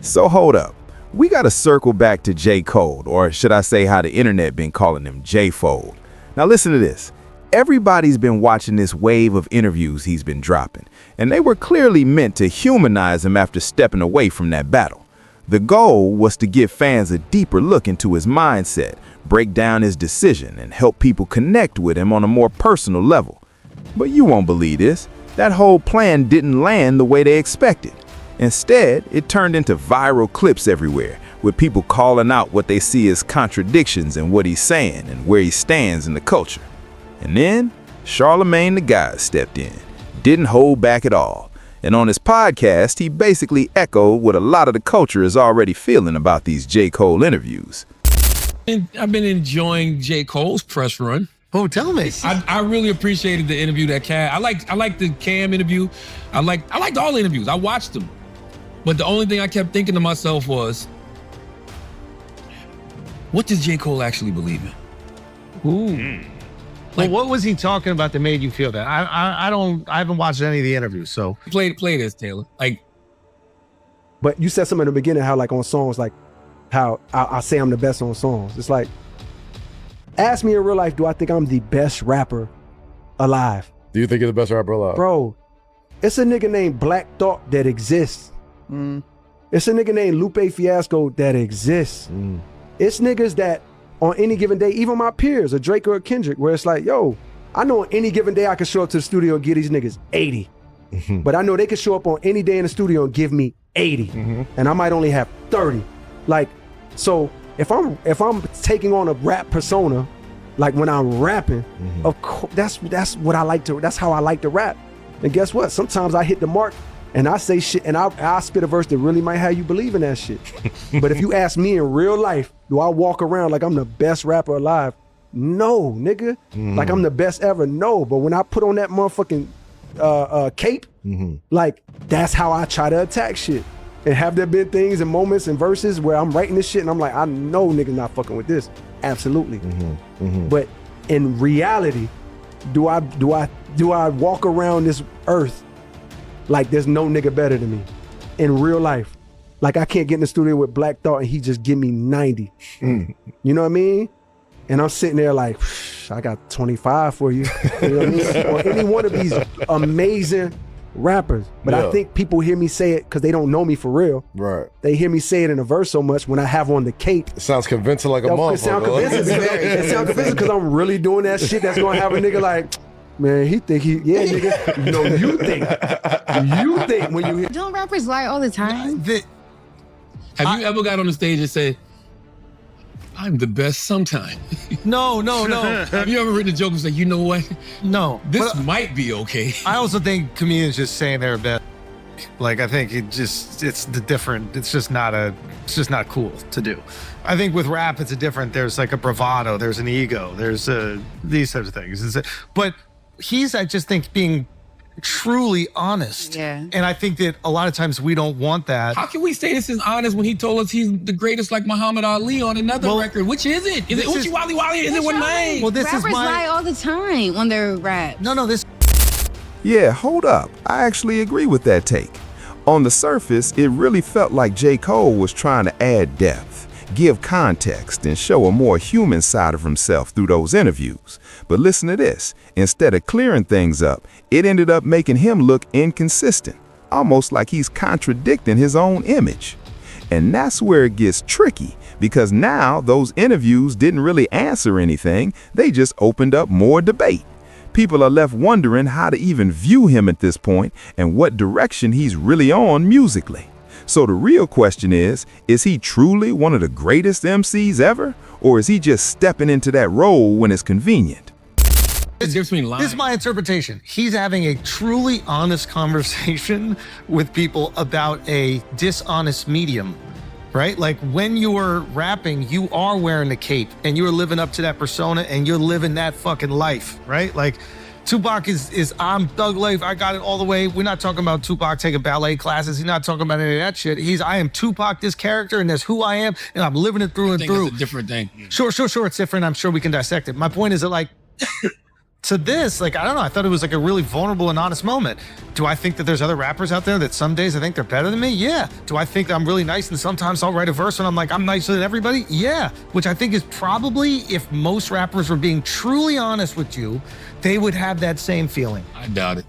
So hold up. We gotta circle back to J. Cole, or should I say how the internet been calling him J-Fold. Now listen to this. Everybody's been watching this wave of interviews he's been dropping, and they were clearly meant to humanize him after stepping away from that battle. The goal was to give fans a deeper look into his mindset, break down his decision, and help people connect with him on a more personal level. But you won't believe this. That whole plan didn't land the way they expected. Instead, it turned into viral clips everywhere, with people calling out what they see as contradictions in what he's saying and where he stands in the culture. And then, Charlamagne the God stepped in, didn't hold back at all. And on his podcast, he basically echoed what a lot of the culture is already feeling about these J. Cole interviews. And I've been enjoying J. Cole's press run. Oh, tell me. I really appreciated the interview that Cam. I liked the Cam interview. I liked all the interviews. I watched them. But the only thing I kept thinking to myself was, what does J. Cole actually believe in? Ooh. Well, what was he talking about that made you feel that? I haven't watched any of the interviews, so. Play this, Taylor. But you said something in the beginning, how like on songs, like how I say I'm the best on songs. It's like, ask me in real life, do I think I'm the best rapper alive? Do you think you're the best rapper alive? Bro, it's a nigga named Black Thought that exists. It's a nigga named Lupe Fiasco that exists. It's niggas that on any given day, even my peers, a Drake or a Kendrick, where it's like, yo, I know on any given day I can show up to the studio and give these niggas 80. But I know they can show up on any day in the studio and give me 80. And I might only have 30. Like, so if I'm taking on a rap persona, like when I'm rapping, of course, that's what I like to, that's how I like to rap. And guess what? Sometimes I hit the mark and I say shit and I spit a verse that really might have you believe in that shit. But if you ask me in real life, do I walk around like I'm the best rapper alive? No, nigga. Like I'm the best ever? No. But when I put on that motherfucking cape, like that's how I try to attack shit. And have there been things and moments and verses where I'm writing this shit and I'm like, I know niggas not fucking with this. Absolutely. But in reality, do I walk around this earth like there's no nigga better than me in real life? Like I can't get in the studio with Black Thought and he just give me 90. You know what I mean? And I'm sitting there like, I got 25 for you. You know what I mean? Or any one of these amazing rappers. But I think people hear me say it because they don't know me for real. Right. They hear me say it in a verse so much when I have on the cape. It sounds convincing like a motherfucker. It sounds convincing because I'm really doing that shit that's gonna have a nigga like, man, he think he, yeah, nigga. No, you think when you hear. Don't rappers lie all the time? Have you ever got on the stage and said, I'm the best sometime? No. Have you ever written a joke and said, you know what? No. This might be okay. I also think comedians just saying they're best. Like I think it's just not cool to do. I think with rap there's like a bravado, there's an ego, there's these types of things. But he's, I just think, being truly honest. Yeah. And I think that a lot of times we don't want that. How can we say this is honest when he told us he's the greatest like Muhammad Ali on another record? Which is it? Is it Uchi Wally Wally? Is it one name? Well, this rappers is lie all the time on their rap. No, this. Yeah, hold up. I actually agree with that take. On the surface, it really felt like J. Cole was trying to add depth, give context, and show a more human side of himself through those interviews. But listen to this. Instead of clearing things up, it ended up making him look inconsistent, almost like he's contradicting his own image. And that's where it gets tricky, because now those interviews didn't really answer anything, they just opened up more debate. People are left wondering how to even view him at this point and what direction he's really on musically. So the real question is he truly one of the greatest MCs ever? Or is he just stepping into that role when it's convenient? This is my interpretation. He's having a truly honest conversation with people about a dishonest medium, right? Like when you're rapping, you are wearing the cape and you're living up to that persona and you're living that fucking life, right? Like Tupac is I'm Thug Life, I got it all the way. We're not talking about Tupac taking ballet classes. He's not talking about any of that shit. I am Tupac, this character, and that's who I am, and I'm living it through and through. It's a different thing. Sure, it's different. I'm sure we can dissect it. My point is that like, to this, like, I don't know, I thought it was like a really vulnerable and honest moment. Do I think that there's other rappers out there that some days I think they're better than me? Yeah. Do I think I'm really nice and sometimes I'll write a verse and I'm like, I'm nicer than everybody? Yeah. Which I think is probably, if most rappers were being truly honest with you, they would have that same feeling. I doubt it.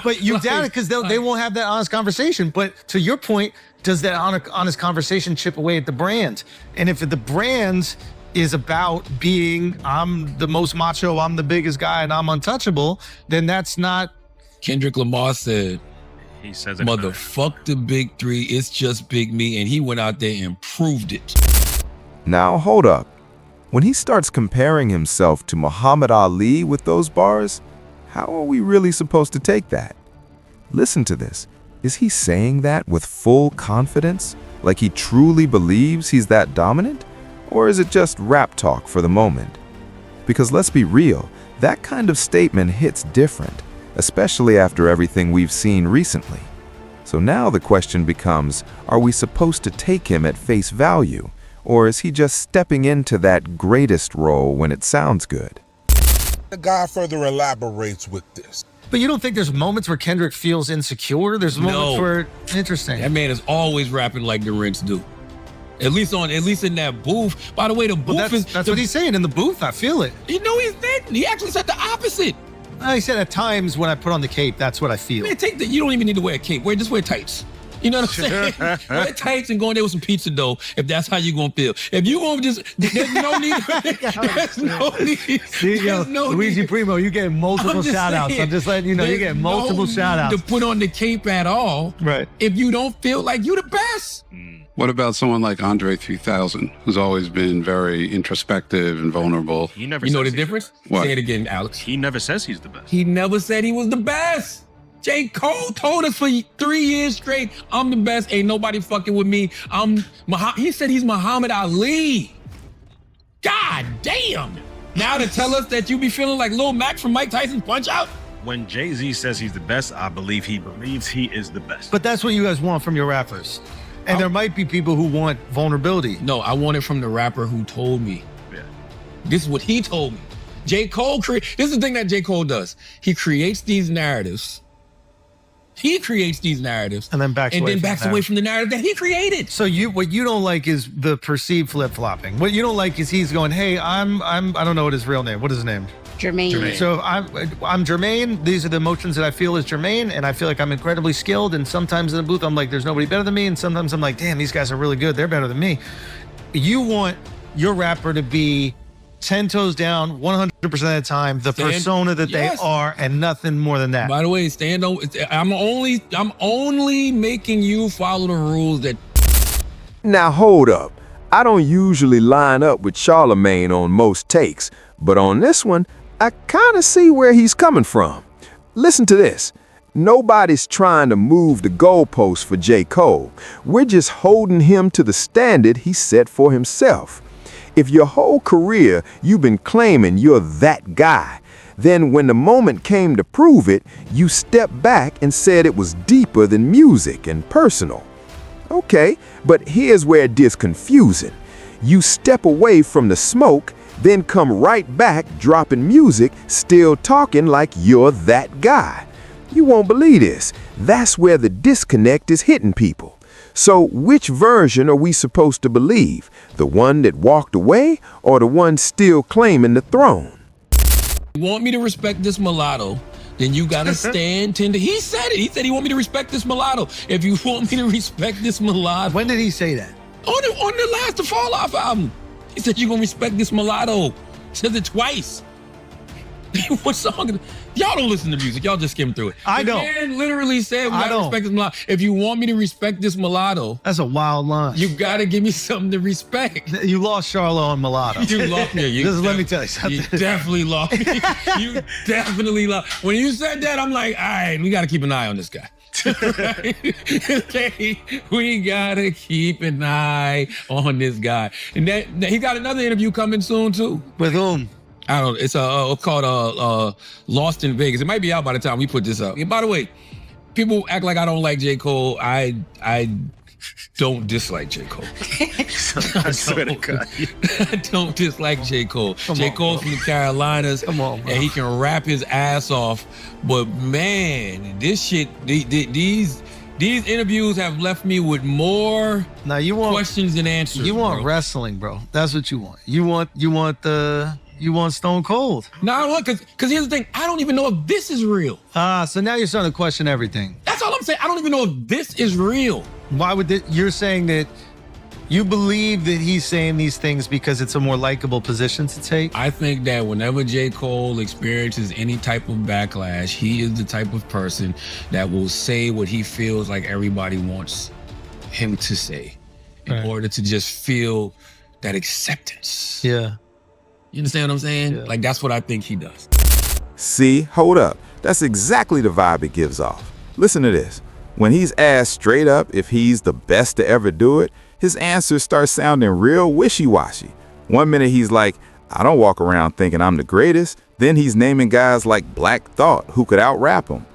But you doubt it because they won't have that honest conversation. But to your point, does that honest conversation chip away at the brand? And if the brand is about being, I'm the most macho, I'm the biggest guy, and I'm untouchable, then that's not. Kendrick Lamar said, he says it motherfuck the big three, it's just Big Me, and he went out there and proved it. Now, hold up. When he starts comparing himself to Muhammad Ali with those bars, how are we really supposed to take that? Listen to this. Is he saying that with full confidence? Like he truly believes he's that dominant? Or is it just rap talk for the moment? Because let's be real, that kind of statement hits different, especially after everything we've seen recently. So now the question becomes, are we supposed to take him at face value? Or is he just stepping into that greatest role when it sounds good? The guy further elaborates with this. But you don't think there's moments where Kendrick feels insecure? There's moments where, interesting. That man is always rapping like the Rinks do. At least in that booth. By the way, the booth that's what he's saying in the booth. I feel it. You know he's dead. He actually said the opposite. He said at times when I put on the cape, that's what I feel. Man, you don't even need to wear a cape. Just wear tights. You know what I'm saying? Wear tights and go in there with some pizza dough if that's how you gonna feel. If you gonna just, there's no need. There's no need. There's no Luigi need. Primo, you get multiple shout outs. I'm just letting you know, you get multiple shout outs. To put on the cape at all. Right. If you don't feel like you the best. What about someone like Andre 3000, who's always been very introspective and vulnerable? He never. You know the difference? What? Say it again, Alex. He never says he's the best. He never said he was the best. J. Cole told us for 3 years straight, I'm the best, ain't nobody fucking with me. He said he's Muhammad Ali. God damn. Now to tell us that you be feeling like Lil Mac from Mike Tyson's Punch Out? When Jay-Z says he's the best, I believe he believes he is the best. But that's what you guys want from your rappers. And there might be people who want vulnerability. No, I want it from the rapper who told me. Yeah. This is what he told me. J. Cole, this is the thing that J. Cole does. He creates these narratives. And then backs away from the narrative that he created. So what you don't like is the perceived flip-flopping. What you don't like is he's going, hey, I don't know what his real name. What is his name? Jermaine. So I'm Jermaine. These are the emotions that I feel as Jermaine, and I feel like I'm incredibly skilled. And sometimes in the booth, I'm like, there's nobody better than me. And sometimes I'm like, damn, these guys are really good. They're better than me. You want your rapper to be 10 toes down, 100% of the time, the persona that they are, and nothing more than that. By the way, I'm only making you follow the rules that. Now hold up. I don't usually line up with Charlamagne on most takes, but on this one, I kind of see where he's coming from. Listen to this. Nobody's trying to move the goalposts for J. Cole. We're just holding him to the standard he set for himself. If your whole career you've been claiming you're that guy, then when the moment came to prove it, you stepped back and said it was deeper than music and personal. Okay, but here's where it gets confusing. You step away from the smoke, then come right back dropping music, still talking like you're that guy. You won't believe this. That's where the disconnect is hitting people. So which version are we supposed to believe? The one that walked away or the one still claiming the throne? You want me to respect this mulatto, then you gotta stand tender. He said it. He said he want me to respect this mulatto. If you want me to respect this mulatto. When did he say that? On the last The Fall Off album. He said you're gonna respect this mulatto. He said it twice. What song? Y'all don't listen to music. Y'all just skim through it. I don't. The man literally said we gotta respect this mulatto. If you want me to respect this mulatto, that's a wild line. You gotta give me something to respect. You lost Charlo on mulatto. You lost me. Just let me tell you something. You definitely lost me. You definitely lost. When you said that, I'm like, all right, we gotta keep an eye on this guy. Okay, we gotta keep an eye on this guy. And he got another interview coming soon too. With whom? I don't know. It's called Lost in Vegas. It might be out by the time we put this up. And by the way, people act like I don't like J. Cole. I don't dislike J. Cole. I swear to God. I don't dislike J. Cole. J. Cole's from the Carolinas. Come on, bro. And he can rap his ass off. But man, this shit, these interviews have left me with more questions than answers. You want bro. wrestling, bro. That's what you want. You want Stone Cold. No, I want, because here's the thing. I don't even know if this is real. So now you're starting to question everything. That's all I'm saying. I don't even know if this is real. Why would you're saying that you believe that he's saying these things because it's a more likable position to take? I think that whenever J. Cole experiences any type of backlash, he is the type of person that will say what he feels like everybody wants him to say in order to just feel that acceptance. Yeah. You understand what I'm saying? Yeah. Like, that's what I think he does. See, hold up. That's exactly the vibe it gives off. Listen to this. When he's asked straight up if he's the best to ever do it, his answers start sounding real wishy-washy. One minute he's like, I don't walk around thinking I'm the greatest. Then he's naming guys like Black Thought who could out-rap him.